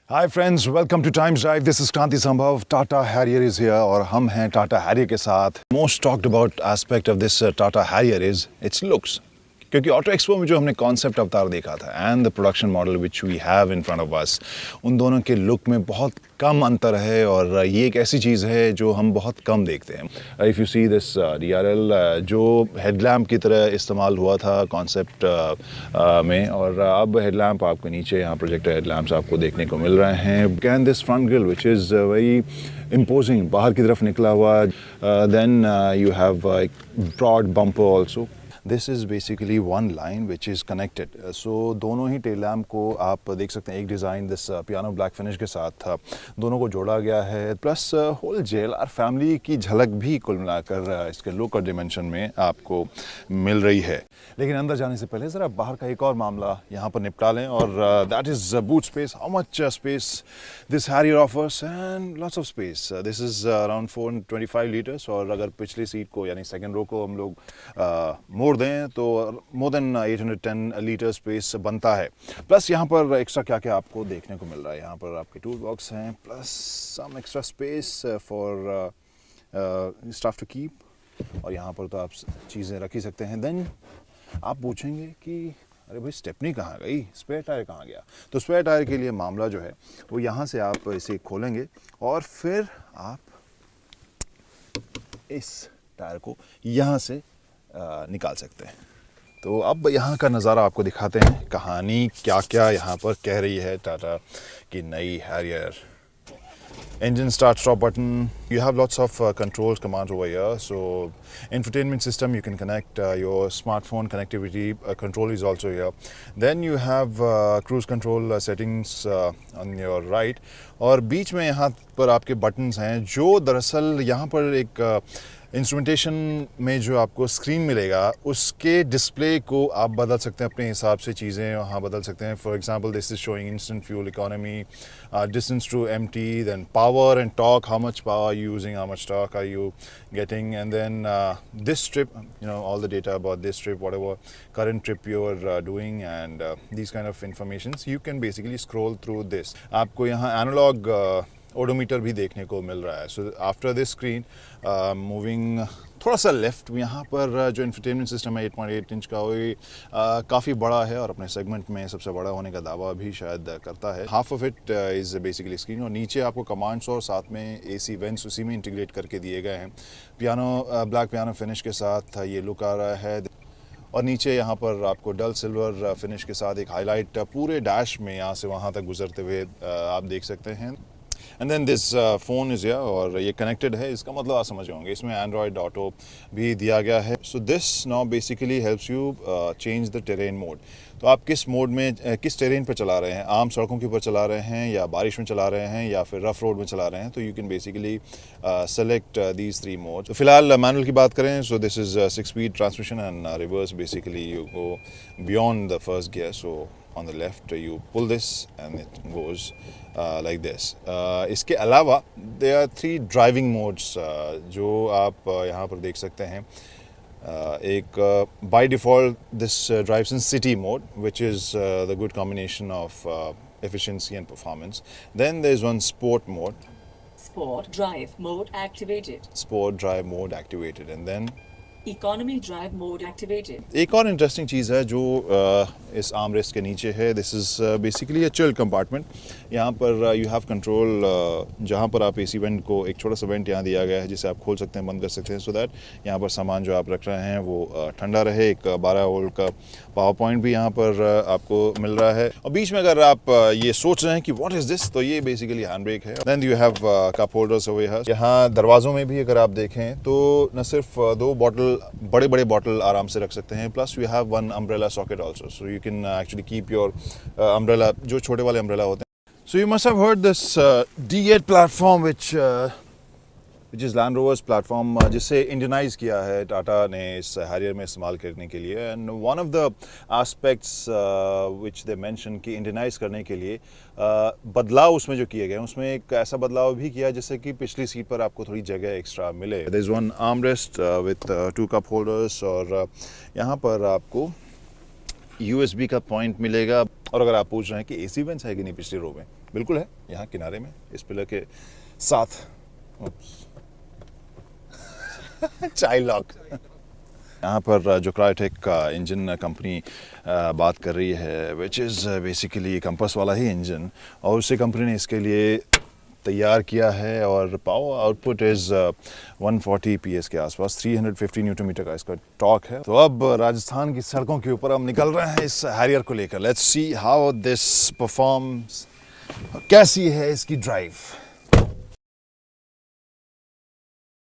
Hi friends, welcome two times drive. This is क्रांति संभव। Tata Harrier is here और हम हैं टाटा हैरियर के साथ। Most talked about aspect of this Tata Harrier is its looks, क्योंकि ऑटो एक्सपो में जो हमने कॉन्सेप्ट अवतार देखा था and the production model which we have in front of us, उन दोनों के लुक में बहुत कम अंतर है और ये एक ऐसी चीज़ है जो हम बहुत कम देखते हैं। If you see this DRL जो हेडलैम्प की तरह इस्तेमाल हुआ था कॉन्सेप्ट में, और अब हेडलैम्प आपको नीचे यहाँ प्रोजेक्टर हेडलैम्प्स आपको देखने को मिल रहे हैं। Can this front grille which is very imposing बाहर की तरफ निकला हुआ, then you have broad bumper also. This is basically one line which is connected. So दोनों ही टेल लैम्प को आप देख सकते हैं, एक design this piano black finish के साथ दोनों को जोड़ा गया है, प्लस होल JLR फैमिली की झलक भी कुल मिलाकर इसके लुक और डिमेंशन में आपको मिल रही है। लेकिन अंदर जाने से पहले ज़रा बाहर का एक और मामला यहाँ पर निपटा लें, और that is boot space. How much space this Harrier offers and lots of space. This is around 425 litres, और अगर पिछली सीट को यानी सेकेंड रो को हम लोग मोड़ दें तो मोर देन 810 लीटर स्पेस बनता है। प्लस यहाँ पर एक्स्ट्रा क्या क्या आपको देखने को मिल रहा है, यहाँ पर आपके टूल बॉक्स हैं, plus some extra space for stuff to keep, और यहाँ पर तो आप चीज़ें रख ही सकते हैं। देन आप पूछेंगे कि अरे भाई स्टेपनी कहाँ गई, स्पेयर टायर कहाँ गया? तो स्पेयर टायर के लिए मामला जो है वो यहाँ से आप इसे खोलेंगे और फिर आप इस टायर को यहाँ से निकाल सकते हैं। तो अब यहाँ का नज़ारा आपको दिखाते हैं, कहानी क्या क्या यहाँ पर कह रही है टाटा की नई Harrier. Engine start stop button, you have lots of controls commands over here. So infotainment system, you can connect your smartphone connectivity control is also here. Then you have cruise control settings on your right, और बीच में यहाँ पर आपके buttons हैं जो दरअसल यहाँ पर एक इंस्ट्रूमेंटेशन में जो आपको स्क्रीन मिलेगा उसके डिस्प्ले को आप बदल सकते हैं अपने हिसाब से, चीज़ें वहाँ बदल सकते हैं। For example this is showing instant fuel economy, distance to empty, then power and torque, how much power you using, how much torque are you getting, and then this trip, you know, all the data about this trip, whatever current trip you're doing, and these kind of informations you can basically scroll through this. आपको यहाँ analogue odometer भी देखने को मिल रहा है। So after this screen moving थोड़ा सा left, यहाँ पर जो इंफोटेनमेंट सिस्टम है 8.8 इंच का, वो काफ़ी बड़ा है और अपने सेगमेंट में सबसे बड़ा होने का दावा भी शायद करता है। Half of it is basically screen, और नीचे आपको कमांड्स और साथ में AC वेंट्स उसी में इंटीग्रेट करके दिए गए हैं। पियानो ब्लैक पियानो फिनिश के साथ ये लुक आ रहा है, और नीचे यहाँ पर आपको डल सिल्वर फिनिश के साथ एक हाईलाइट पूरे डैश में यहाँ से वहाँ तक गुजरते हुए आप देख सकते हैं। And then this phone is yeah, और ये कनेक्टेड है, इसका मतलब आप समझ होंगे, इसमें एंड्रॉयड ऑटो भी दिया गया है। So this now basically helps you change the terrain mode. तो आप किस मोड में किस टेरेन पर चला रहे हैं, आम सड़कों के ऊपर चला रहे हैं या बारिश में चला रहे हैं या फिर रफ रोड में चला रहे हैं, तो you can basically select these 3 mode. तो फिलहाल मैनुअल की बात करें, so this is 6 speed transmission and reverse, basically you go beyond the first gear. So on the left you pull this and it goes like this. इसके अलावा there are 3 driving modes जो आप यहाँ पर देख सकते हैं। एक by default this drives in city mode, which is the good combination of efficiency and performance. Then there is one sport mode. Sport drive mode activated. Sport drive mode activated, and then Economy drive mode activated. एक और interesting चीज़ है जो इस armrest के नीचे है। This is basically a chill compartment. यहाँ पर यू हैव कंट्रोल, जहाँ पर आप AC वेंट को, एक छोटा सा वेंट यहाँ दिया गया है जिसे आप खोल सकते हैं, बंद कर सकते हैं, सो दैट यहाँ पर सामान जो आप रख रहे हैं वो ठंडा रहे। एक 12 वोल्ट का पावर पॉइंट भी यहाँ पर आपको मिल रहा है। और बीच में अगर आप ये सोच रहे हैं कि व्हाट इज़ दिस, तो ये बेसिकली हैंड ब्रेक है। Then you have cup holders over here. यहाँ दरवाज़ों में भी अगर आप देखें तो न सिर्फ 2 बॉटल, बड़े बड़े बॉटल आराम से रख सकते हैं, plus you have 1 umbrella socket also, so you can actually keep your umbrella, जो छोटे वाले अम्ब्रेला होते हैं। So you must have heard this D8 platform which is land rovers platform, जिसे इंडियनाइज किया है टाटा ने इस हैरियर में इस्तेमाल करने के लिए। And one of the aspects which they mention कि इंडियनाइज करने के लिए बदलाव उसमें जो किए गए हैं, उसमें एक ऐसा बदलाव भी किया जिससे कि पिछली सीट पर आपको थोड़ी जगह एक्स्ट्रा मिले। There is one arm rest with 2 cup holders, और यहाँ पर आपको USB का पॉइंट मिलेगा। और अगर आप पूछ रहे हैं कि AC वेंट्स है कि नहीं पिछली रो में, बिल्कुल है यहाँ किनारे में इस पिलर के साथ। Child lock. यहाँ पर जो क्रायोटेक का इंजन कंपनी बात कर रही है, विच इज़ बेसिकली कंपस वाला ही इंजन, और उसी कंपनी ने इसके लिए तैयार किया है और पावर आउटपुट इज़ 140 PS के आसपास, 350 न्यूटन मीटर का इसका टॉर्क है। तो अब राजस्थान की सड़कों के ऊपर हम निकल रहे हैं इस हैरियर को लेकर। Let's see how this performs, कैसी है इसकी ड्राइव।